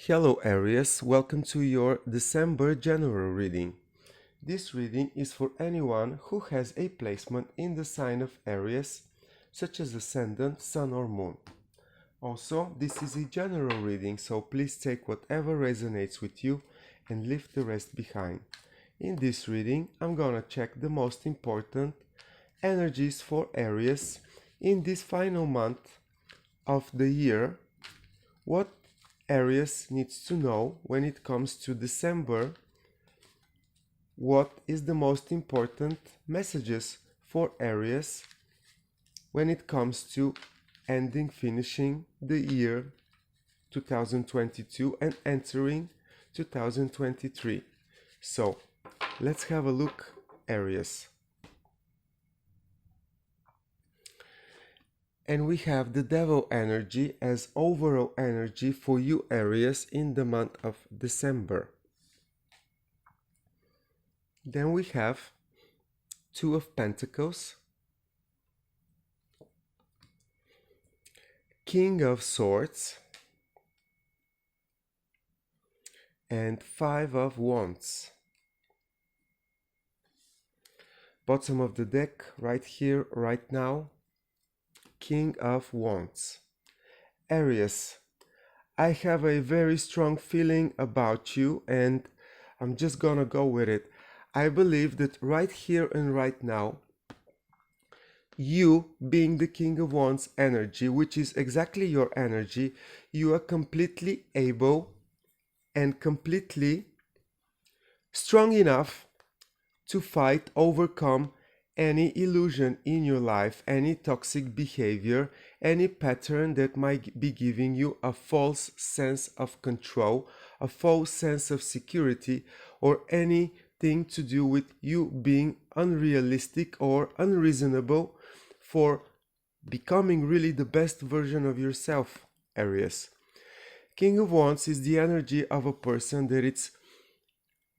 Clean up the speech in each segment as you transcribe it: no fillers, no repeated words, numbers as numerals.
Hello Aries, welcome to your December general reading. This reading is for anyone who has a placement in the sign of Aries, such as Ascendant, Sun or Moon. Also, this is a general reading, so please take whatever resonates with you and leave the rest behind. In this reading, I'm gonna check the most important energies for Aries in this final month of the year. What Aries needs to know when it comes to December, what is the most important messages for Aries when it comes to finishing the year 2022 and entering 2023. So let's have a look, Aries. And we have the Devil energy as overall energy for you, Aries, in the month of December. Then we have Two of Pentacles, King of Swords, and Five of Wands. Bottom of the deck, right here, right now, King of Wands. Aries, I have a very strong feeling about you and I'm just gonna go with it. I believe that right here and right now, you being the King of Wands energy, which is exactly your energy, you are completely able and completely strong enough to fight, overcome any illusion in your life, any toxic behavior, any pattern that might be giving you a false sense of control, a false sense of security, or anything to do with you being unrealistic or unreasonable for becoming really the best version of yourself, Aries. King of Wands is the energy of a person that is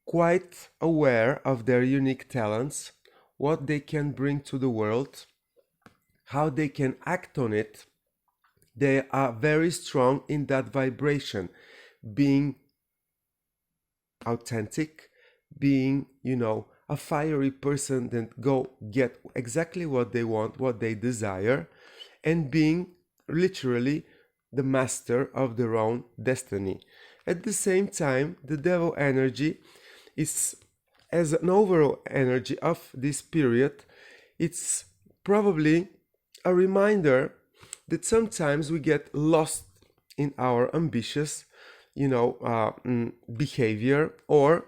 quite aware of their unique talents, what they can bring to the world, how they can act on it. They are very strong in that vibration, being authentic, being, a fiery person that go get exactly what they want, what they desire, and being literally the master of their own destiny. At the same time, the Devil energy is, as an overall energy of this period, it's probably a reminder that sometimes we get lost in our ambitious, behavior, or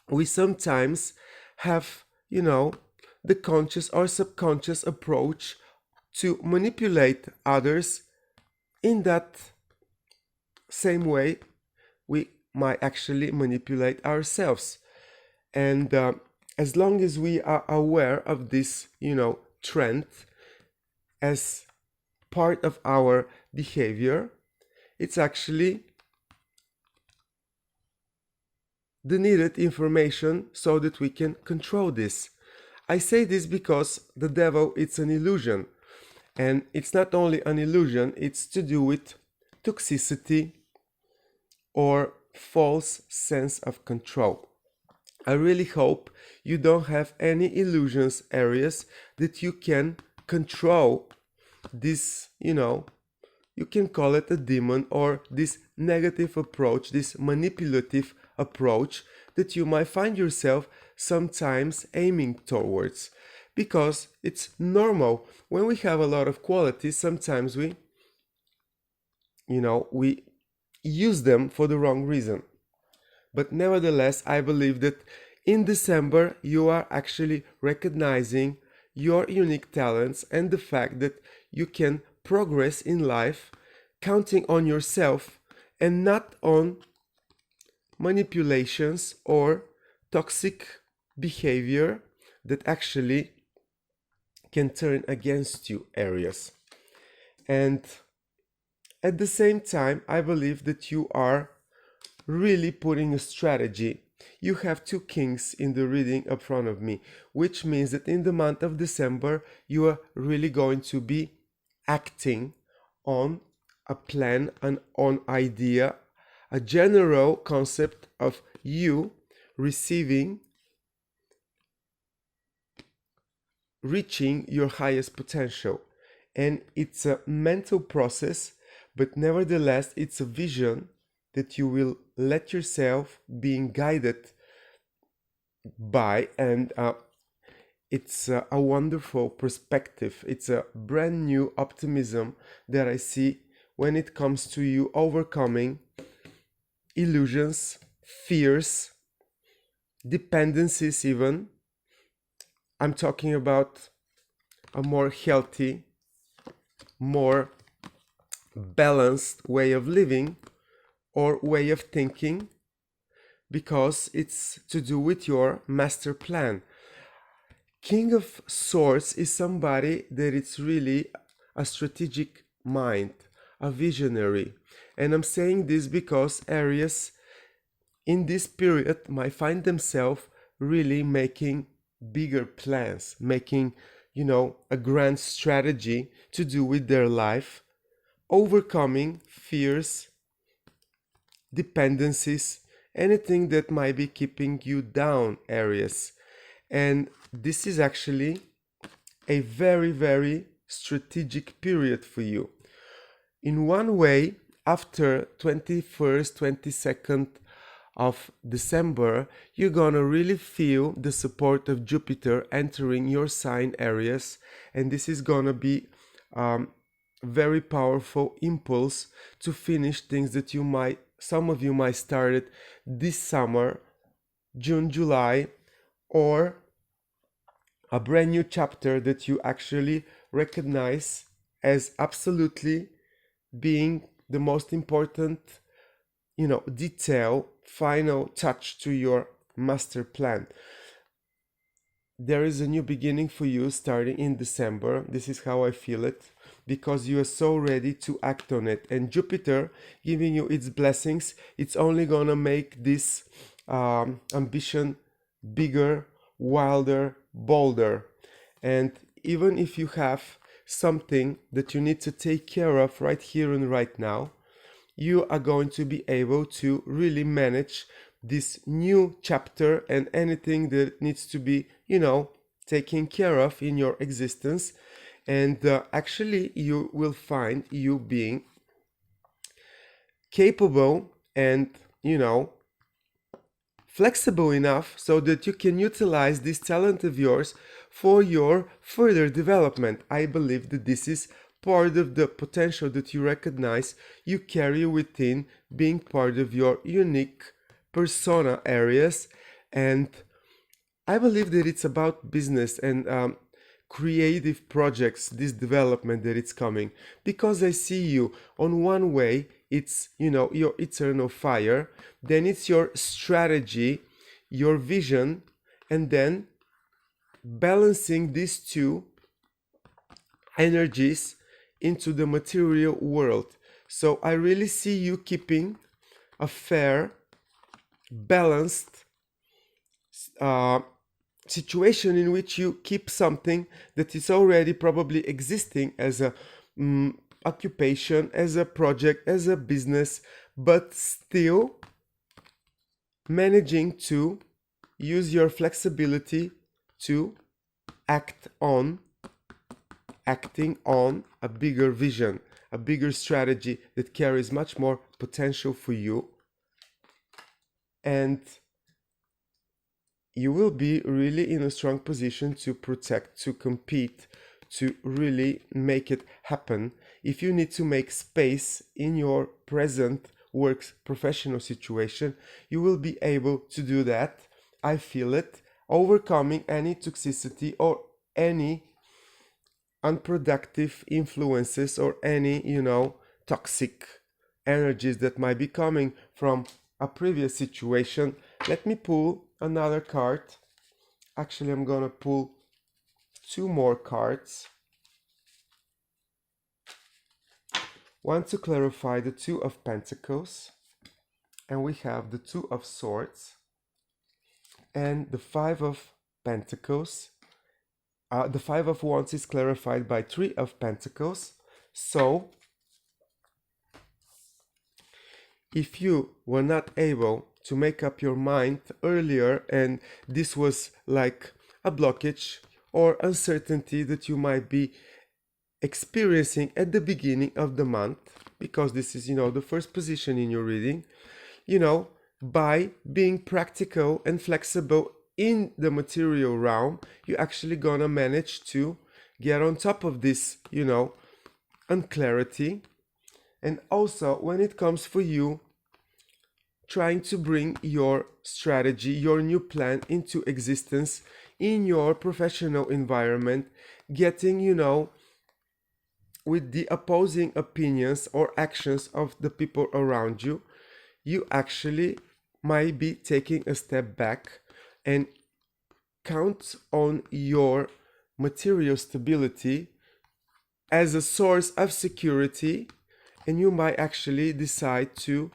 we sometimes have, the conscious or subconscious approach to manipulate others in that same way we might actually manipulate ourselves. And as long as we are aware of this, trend as part of our behavior, it's actually the needed information so that we can control this. I say this because the devil, it's an illusion. And it's not only an illusion, it's to do with toxicity or false sense of control. I really hope you don't have any illusions, Aries, that you can control this, you can call it a demon, or this negative approach, this manipulative approach that you might find yourself sometimes aiming towards. Because it's normal. When we have a lot of qualities, sometimes we use them for the wrong reason. But nevertheless, I believe that in December, you are actually recognizing your unique talents and the fact that you can progress in life, counting on yourself and not on manipulations or toxic behavior that actually can turn against you, Aries. And at the same time, I believe that you are really putting a strategy. You have two kings in the reading up front of me, which means that in the month of December, you are really going to be acting on a plan, an on idea, a general concept of you receiving, reaching your highest potential. And it's a mental process, but nevertheless, it's a vision that you will let yourself being guided by. And it's a wonderful perspective. It's a brand new optimism that I see when it comes to you overcoming illusions, fears, dependencies even. I'm talking about a more healthy, more balanced way of living or way of thinking, because it's to do with your master plan. King of Swords is somebody that it's really a strategic mind, a visionary. And I'm saying this because Aries in this period might find themselves really making bigger plans, making, a grand strategy to do with their life, overcoming fears, dependencies, anything that might be keeping you down, Aries. And this is actually a very, very strategic period for you. In one way, after 21st, 22nd of December, you're gonna really feel the support of Jupiter entering your sign, Aries, and this is gonna be very powerful impulse to finish things that some of you might started this summer, June, July, or a brand new chapter that you actually recognize as absolutely being the most important, detail, final touch to your master plan. There is a new beginning for you starting in December. This is how I feel it, because you are so ready to act on it. And Jupiter giving you its blessings, it's only gonna make this ambition bigger, wilder, bolder. And even if you have something that you need to take care of right here and right now, you are going to be able to really manage this new chapter and anything that needs to be, taken care of in your existence. And actually, you will find you being capable and, flexible enough so that you can utilize this talent of yours for your further development. I believe that this is part of the potential that you recognize you carry within being part of your unique persona, Aries. And I believe that it's about business and creative projects, this development that it's coming, because I see you on one way, it's, your eternal fire, then it's your strategy, your vision, and then balancing these two energies into the material world. So I really see you keeping a fair, balanced situation in which you keep something that is already probably existing as a occupation, as a project, as a business, but still managing to use your flexibility to acting on a bigger vision, a bigger strategy that carries much more potential for you. And you will be really in a strong position to protect, to compete, to really make it happen. If you need to make space in your present work professional situation, you will be able to do that. I feel it. Overcoming any toxicity or any unproductive influences or any, toxic energies that might be coming from a previous situation. Let me pull another card. Actually, I'm gonna pull two more cards. One to clarify the Two of Pentacles, and we have the Two of Swords and the Five of Pentacles. The Five of Wands is clarified by Three of Pentacles. So if you were not able to make up your mind earlier and this was like a blockage or uncertainty that you might be experiencing at the beginning of the month, because this is, the first position in your reading, by being practical and flexible in the material realm, you're actually gonna manage to get on top of this, unclarity. And also, when it comes for you trying to bring your strategy, your new plan into existence in your professional environment, getting, with the opposing opinions or actions of the people around you, you actually might be taking a step back and count on your material stability as a source of security, and you might actually decide to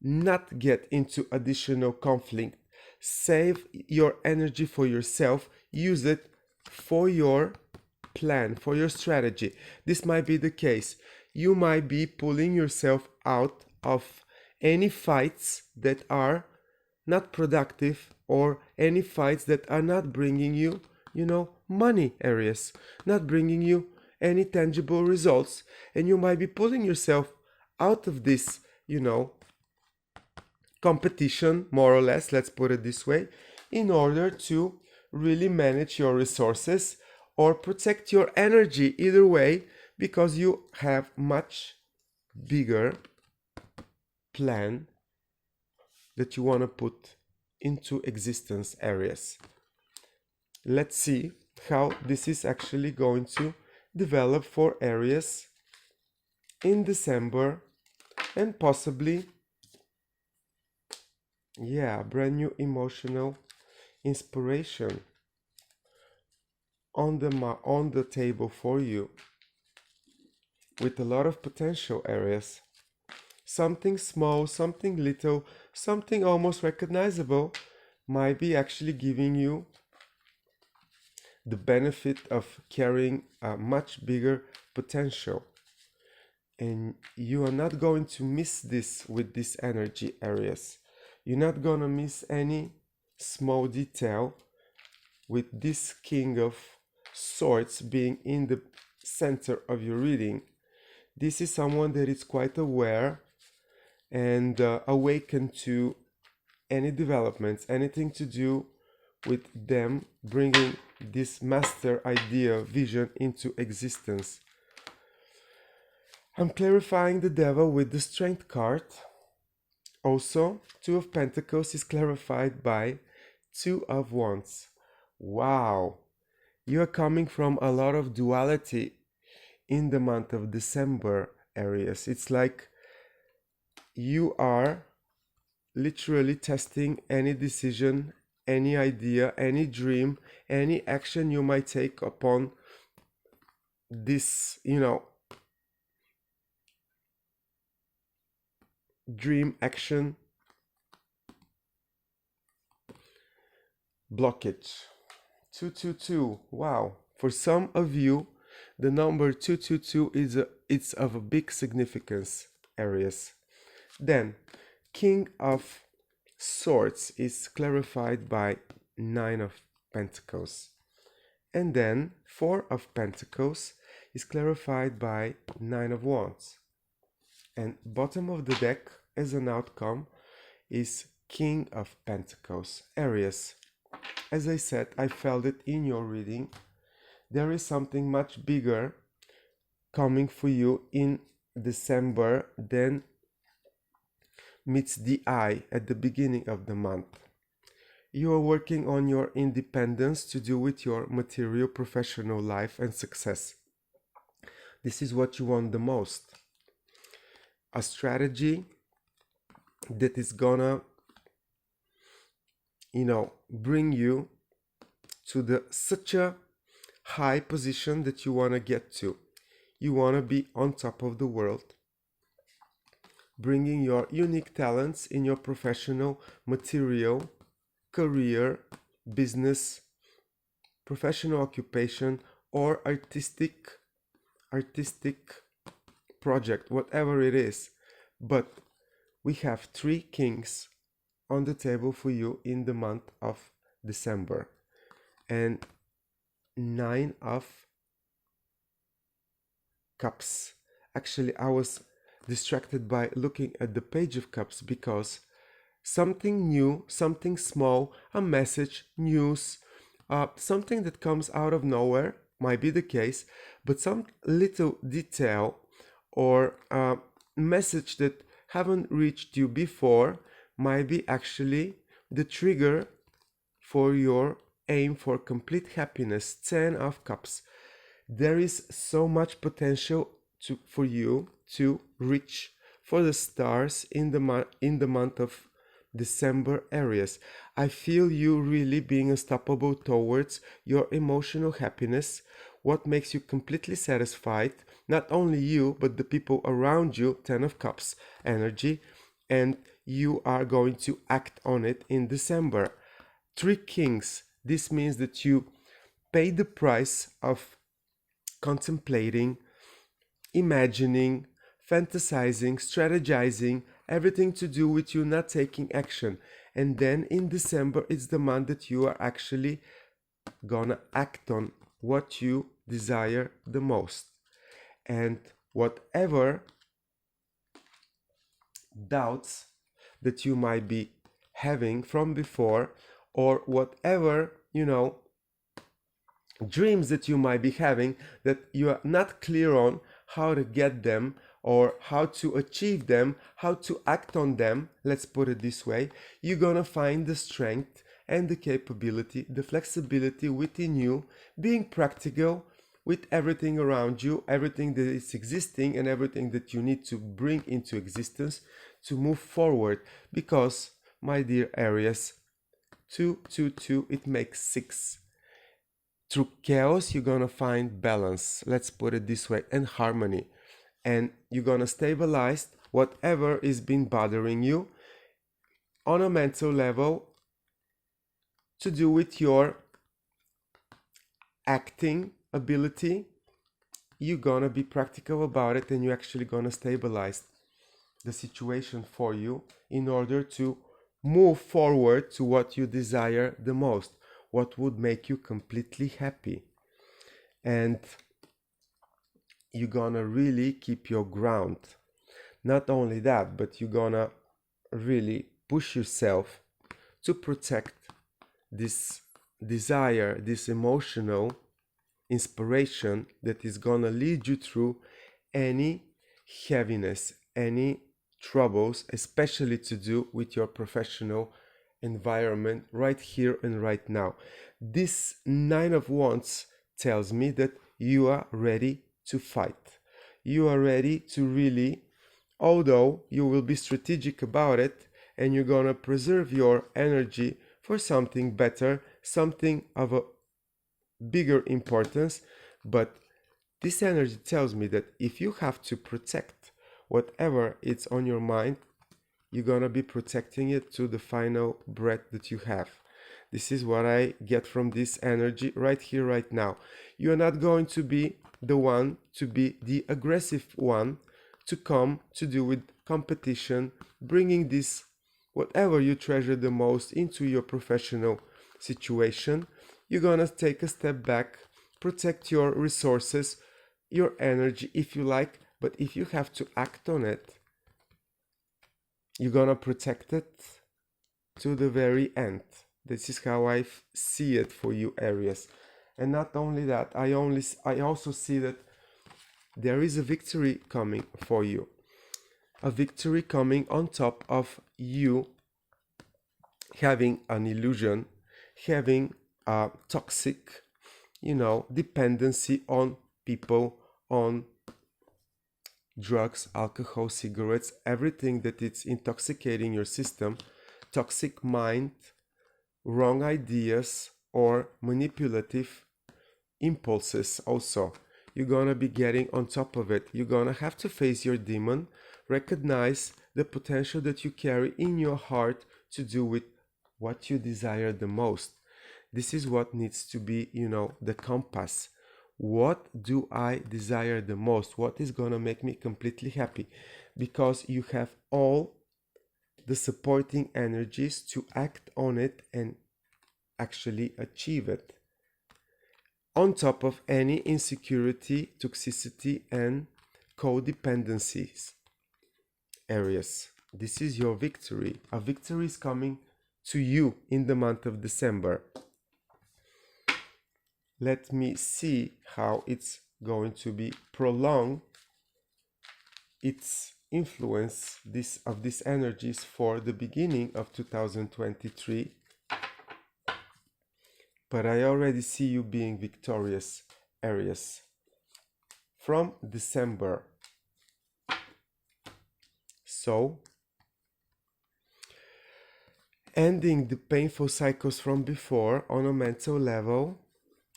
not get into additional conflict. Save your energy for yourself, use it for your plan, for your strategy. This might be the case. You might be pulling yourself out of any fights that are not productive, or any fights that are not bringing you, money, Aries, not bringing you any tangible results. And you might be pulling yourself out of this, competition, more or less, let's put it this way, in order to really manage your resources or protect your energy, either way, because you have much bigger plan that you want to put into existence, Aries. Let's see how this is actually going to develop for Aries in December, and possibly, brand new emotional inspiration on the table for you, with a lot of potential, Aries. Something small, something little, something almost recognizable might be actually giving you the benefit of carrying a much bigger potential. And you are not going to miss this with this energy, Aries. You're not gonna miss any small detail with this King of Swords being in the center of your reading. This is someone that is quite aware and awakened to any developments, anything to do with them bringing this master idea, vision into existence. I'm clarifying the devil with the Strength card. Also, Two of Pentacles is clarified by Two of Wands. Wow, you are coming from a lot of duality in the month of December, Aries. It's like you are literally testing any decision, any idea, any dream, any action you might take upon this, dream action blockage. 222. Wow. For some of you, the number 222 it's of a big significance, Aries. Then, King of Swords is clarified by Nine of Pentacles. And then, Four of Pentacles is clarified by Nine of Wands. And bottom of the deck, as an outcome, is King of Pentacles, Aries. As I said, I felt it in your reading. There is something much bigger coming for you in December than meets the eye at the beginning of the month. You are working on your independence to do with your material professional life and success. This is what you want the most. A strategy that is gonna, bring you to such a high position that you want to get to. You want to be on top of the world, bringing your unique talents in your professional, material, career, business, professional occupation, or artistic project, whatever it is. But we have 3 kings on the table for you in the month of December, and 9 of cups. Actually, I was distracted by looking at the page of cups because something new, something small, a message, news, something that comes out of nowhere might be the case, but some little detail or message that haven't reached you before might be actually the trigger for your aim for complete happiness. 10 of cups. There is so much potential for you to reach for the stars in the month of December, Aries. I feel you really being unstoppable towards your emotional happiness, what makes you completely satisfied, not only you, but the people around you. 10 of cups energy, and you are going to act on it in December. 3 kings. This means that you pay the price of contemplating, imagining, fantasizing, strategizing, everything to do with you not taking action. And then in December, it's the month that you are actually gonna act on what you desire the most. And whatever doubts that you might be having from before, or whatever, dreams that you might be having that you are not clear on how to get them or how to achieve them, how to act on them, let's put it this way, you're gonna find the strength and the capability, the flexibility within you, being practical with everything around you, everything that is existing and everything that you need to bring into existence to move forward. Because, my dear Aries, 2, 2, 2, it makes 6. Through chaos, you're gonna find balance, let's put it this way, and harmony. And you're gonna stabilize whatever is been bothering you on a mental level to do with your acting ability. You're gonna be practical about it, and you're actually gonna stabilize the situation for you in order to move forward to what you desire the most, what would make you completely happy. And you're gonna really keep your ground. Not only that, but you're gonna really push yourself to protect this desire, this emotional inspiration that is gonna lead you through any heaviness, any troubles, especially to do with your professional environment right here and right now. This 9 of Wands tells me that you are ready to fight. You are ready to really, although you will be strategic about it, and you're gonna preserve your energy for something better, something of a bigger importance. But this energy tells me that if you have to protect whatever it's on your mind, you're gonna be protecting it to the final breath that you have. This is what I get from this energy right here, right now. You're not going to be the one to be the aggressive one to come to do with competition, bringing this, whatever you treasure the most, into your professional situation. You're gonna take a step back, protect your resources, your energy if you like, but if you have to act on it, you're gonna protect it to the very end. This is how I see it for you, Aries. And not only that, I also see that there is a victory coming for you. A victory coming on top of you having an illusion, having a toxic, dependency on people, on drugs, alcohol, cigarettes, everything that it's intoxicating your system, toxic mind, wrong ideas, or manipulative impulses also. You're gonna be getting on top of it. You're gonna have to face your demon, recognize the potential that you carry in your heart to do with what you desire the most. This is what needs to be, the compass. What do I desire the most? What is gonna make me completely happy? Because you have all the supporting energies to act on it and actually achieve it. On top of any insecurity, toxicity, and codependencies. Aries, this is your victory. A victory is coming to you in the month of December. Let me see how it's going to be prolonged, its influence of these energies for the beginning of 2023. But I already see you being victorious, Aries, from December. So, ending the painful cycles from before on a mental level,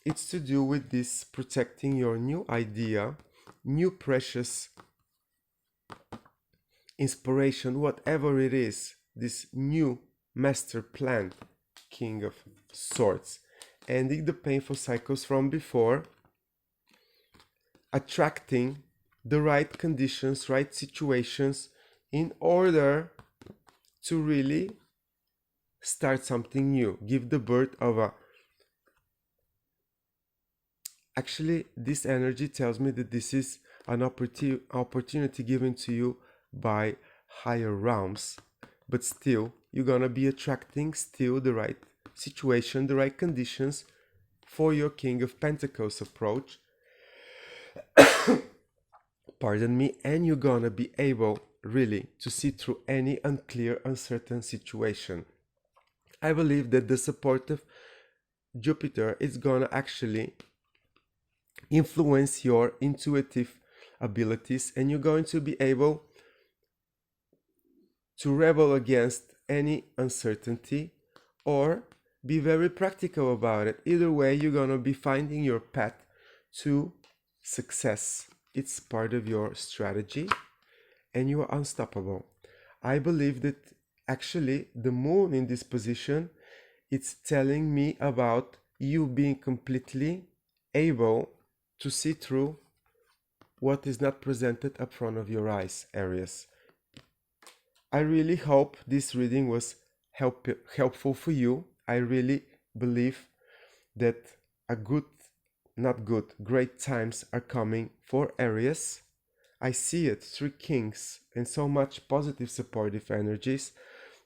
it's to do with this protecting your new idea, new precious inspiration, whatever it is, this new master plan, King of Swords. Ending the painful cycles from before, attracting the right conditions, right situations in order to really start something new, give the birth of a... Actually, this energy tells me that this is an opportunity given to you by higher realms, but still, you're gonna be attracting still the right situation, the right conditions for your King of Pentacles approach. Pardon me, and you're gonna be able really to see through any unclear, uncertain situation. I believe that the support of Jupiter is gonna actually influence your intuitive abilities, and you're going to be able to rebel against any uncertainty or be very practical about it. Either way, you're going to be finding your path to success. It's part of your strategy and you are unstoppable. I believe that actually the moon in this position, it's telling me about you being completely able to see through what is not presented up front of your eyes, Aries. I really hope this reading was helpful for you. I really believe that great times are coming for Aries. I see it, 3 kings and so much positive supportive energies.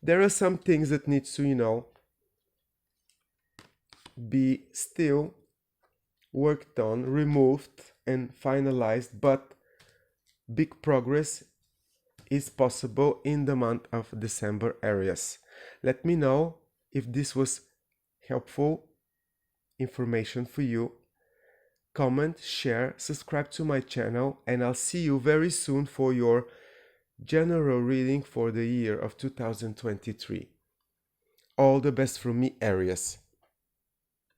There are some things that need to, be still worked on, removed and finalized, but big progress is possible in the month of December, Aries. Let me know if this was helpful information for you. Comment, share, subscribe to my channel, and I'll see you very soon for your general reading for the year of 2023. All the best from me, Aries.